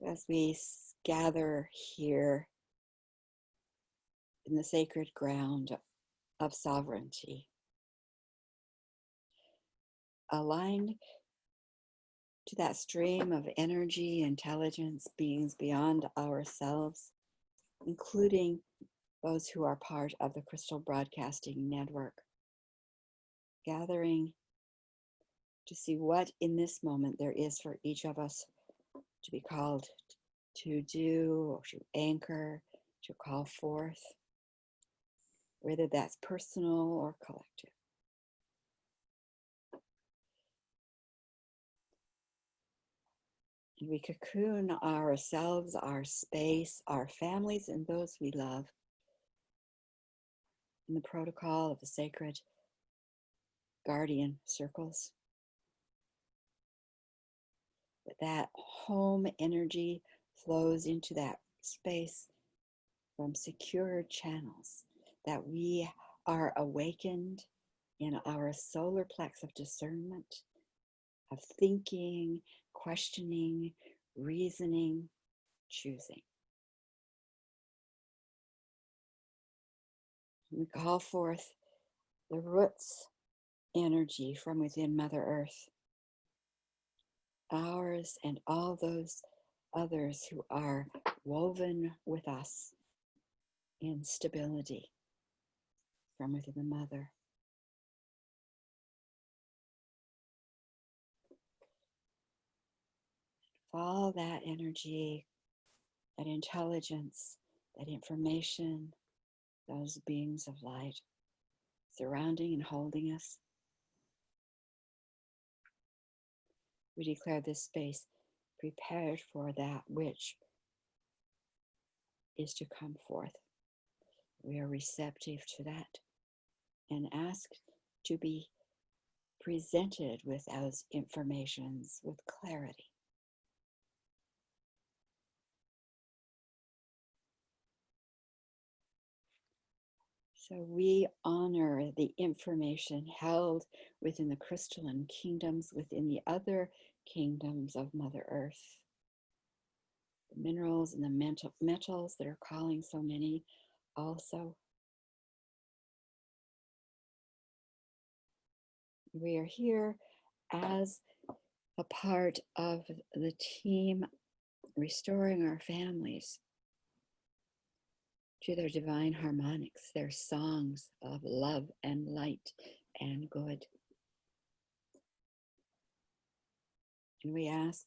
As we gather here in the sacred ground of sovereignty, aligned to that stream of energy, intelligence, beings beyond ourselves, including those who are part of the Crystal Broadcasting Network, gathering to see what in this moment there is for each of us to be called to do, or to anchor, to call forth, whether that's personal or collective. And we cocoon ourselves, our space, our families, and those we love in the protocol of the sacred guardian circles. That home energy flows into that space from secure channels, that we are awakened in our solar plex of discernment, of thinking, questioning, reasoning, choosing. We call forth the roots energy from within Mother Earth, ours and all those others who are woven with us in stability from within the Mother. All that energy, that intelligence, that information, those beings of light surrounding and holding us. We declare this space prepared for that which is to come forth. We are receptive to that and ask to be presented with those informations with clarity. So we honor the information held within the crystalline kingdoms, within the other kingdoms of Mother Earth. The minerals and the metals that are calling so many also. We are here as a part of the team restoring our families to their divine harmonics, their songs of love and light and good. And we ask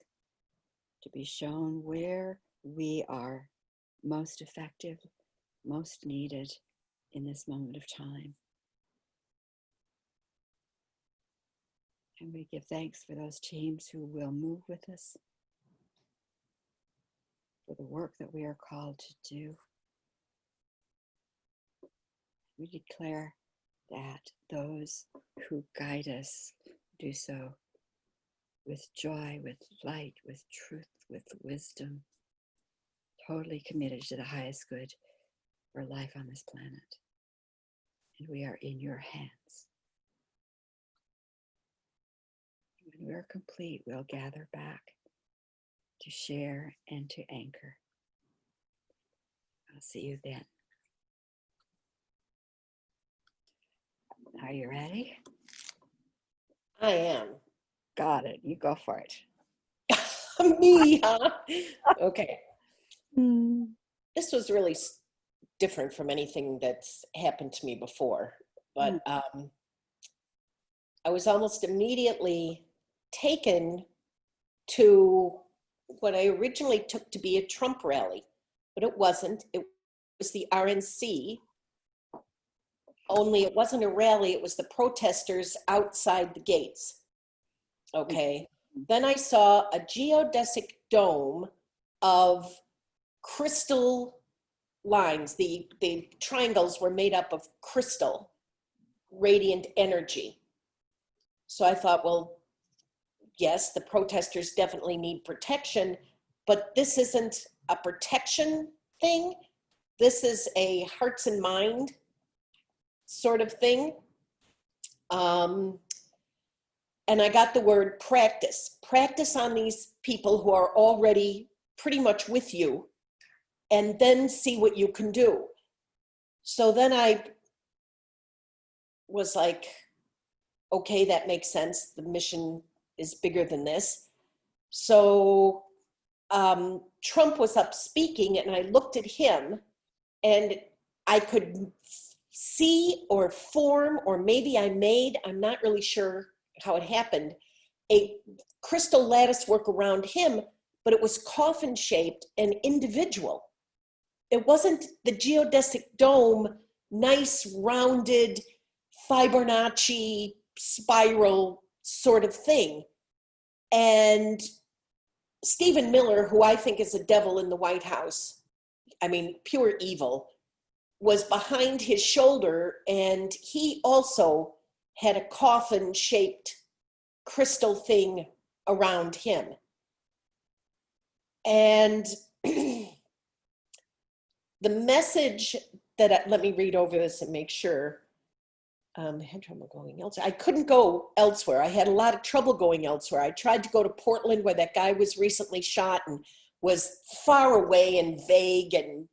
to be shown where we are most effective, most needed in this moment of time. And we give thanks for those teams who will move with us, for the work that we are called to do. We declare that those who guide us do so with joy, with light, with truth, with wisdom, totally committed to the highest good for life on this planet. And we are in your hands. When we're complete, we'll gather back to share and to anchor. I'll see you then. Are you ready? I am. Got it. You go for it. Me, huh? Okay. This was really different from anything that's happened to me before, but I was almost immediately taken to what I originally took to be a Trump rally, but it wasn't. It was the RNC. Only it wasn't a rally, it was the protesters outside the gates. Okay. Then I saw a geodesic dome of crystal lines. The triangles were made up of crystal, radiant energy. So I thought, well, yes, the protesters definitely need protection, but this isn't a protection thing. This is a hearts and mind sort of thing. And I got the word practice on these people who are already pretty much with you, and then see what you can do. So then I was like, okay, that makes sense. The mission is bigger than this. So Trump was up speaking, and I looked at him, and I could see or form, or maybe I'm not really sure how it happened, a crystal lattice work around him, but it was coffin shaped and individual. It wasn't the geodesic dome, nice rounded Fibonacci spiral sort of thing. And Stephen Miller, who I think is a devil in the White House, I mean, pure evil, was behind his shoulder, and he also had a coffin-shaped crystal thing around him. And the message that, let me read over this and make sure. I had trouble going elsewhere. I couldn't go elsewhere. I had a lot of trouble going elsewhere. I tried to go to Portland, where that guy was recently shot, and was far away and vague, and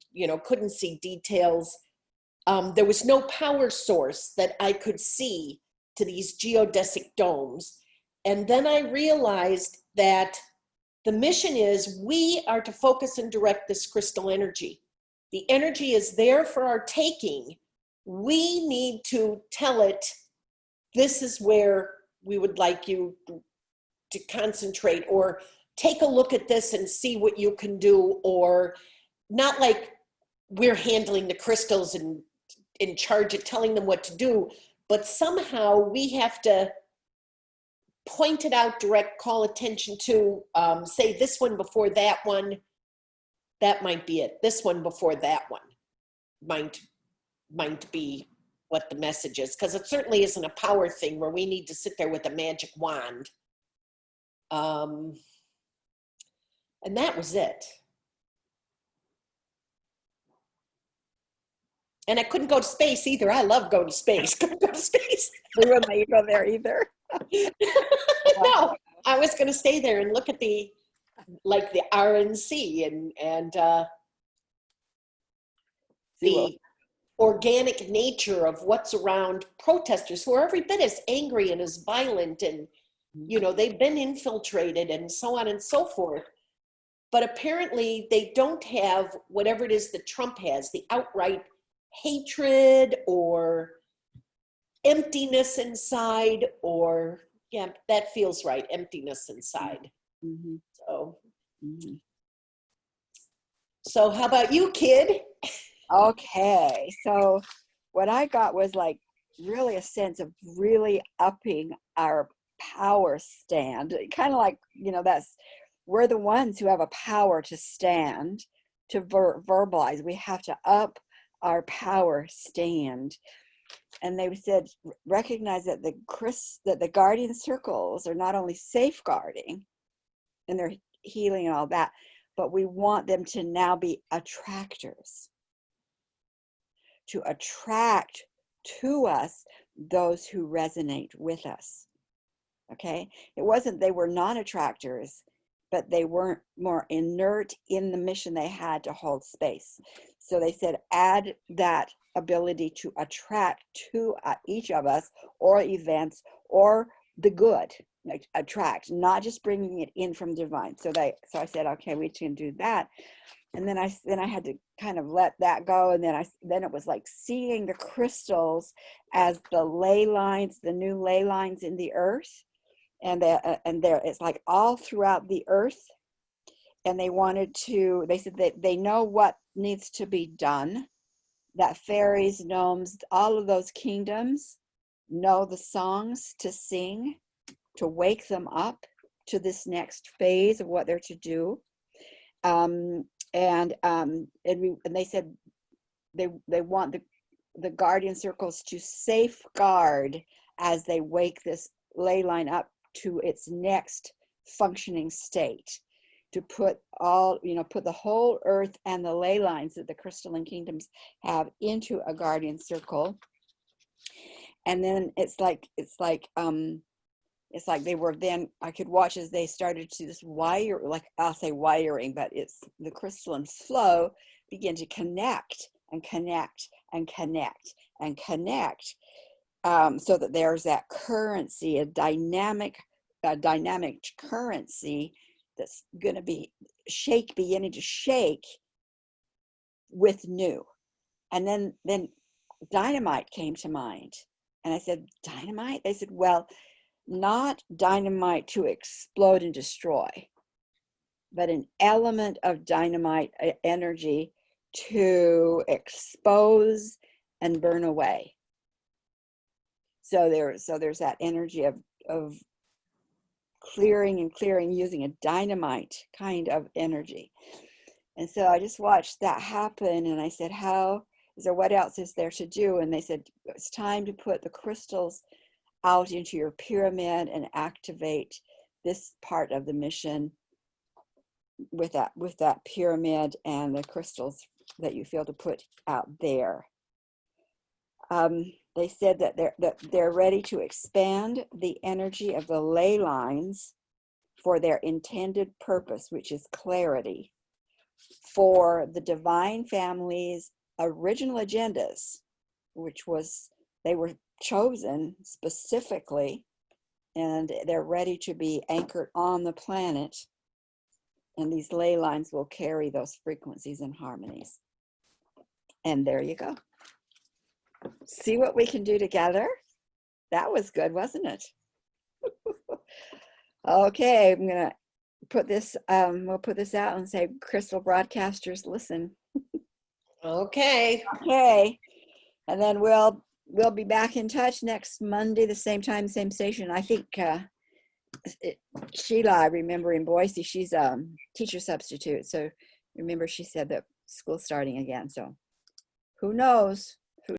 couldn't see details. There was no power source that I could see to these geodesic domes. And then I realized that the mission is, we are to focus and direct this crystal energy. The energy is there for our taking. We need to tell it, this is where we would like you to concentrate, or take a look at this and see what you can do, or not like we're handling the crystals and in charge of telling them what to do, but somehow we have to point it out, direct, call attention to, say this one before that one, that might be it. This one before that one might be what the message is, because it certainly isn't a power thing where we need to sit there with a magic wand. And that was it. And I couldn't go to space either. I love going to space. Couldn't go to space. We wouldn't let you go there either. No, I was going to stay there and look at the RNC and the organic nature of what's around protesters, who are every bit as angry and as violent, and they've been infiltrated and so on and so forth. But apparently they don't have whatever it is that Trump has, the outright hatred or emptiness inside, or that feels right, emptiness inside. Mm-hmm. So how about you, kid? Okay, so what I got was like really a sense of really upping our power stand, kind of like, we're the ones who have a power to stand, to verbalize. We have to up our power stand. And they said, recognize that the guardian circles are not only safeguarding and they're healing and all that, but we want them to now be attractors, to attract to us those who resonate with us. Okay? It wasn't they were non-attractors, but they weren't more inert in the mission they had to hold space. So they said, add that ability to attract to each of us, or events, or the good, like attract, not just bringing it in from divine. So I said, okay, we can do that. And then I had to kind of let that go. And then it was like seeing the crystals as the ley lines, the new ley lines in the earth. And it's like all throughout the earth. And they said that they know what needs to be done, that fairies, gnomes, all of those kingdoms know the songs to sing, to wake them up to this next phase of what they're to do. And they said they want the guardian circles to safeguard as they wake this ley line up to its next functioning state, to put the whole earth and the ley lines that the crystalline kingdoms have into a guardian circle. And then it's like it's like they were, then I could watch as they started to this wire, like I'll say wiring, but it's the crystalline flow begin to connect and connect and connect and connect, so that there's that currency, a dynamic currency that's going to be beginning to shake with new. And then dynamite came to mind. And I said, dynamite? They said, well, not dynamite to explode and destroy, but an element of dynamite energy to expose and burn away. So there's that energy of clearing and clearing using a dynamite kind of energy. And so I just watched that happen, and I said, what else is there to do? And they said, it's time to put the crystals out into your pyramid and activate this part of the mission with that pyramid and the crystals that you feel to put out there. They said that they're ready to expand the energy of the ley lines for their intended purpose, which is clarity, for the divine family's original agendas, which was they were chosen specifically, and they're ready to be anchored on the planet, and these ley lines will carry those frequencies and harmonies. And there you go. See what we can do together? That was good, wasn't it? Okay, I'm gonna put this, we'll put this out and say, crystal broadcasters, listen. Okay. Okay, and then we'll be back in touch next Monday, the same time, same station. I think Sheila, I remember in Boise, she's a teacher substitute. So remember, she said that school's starting again. So who knows?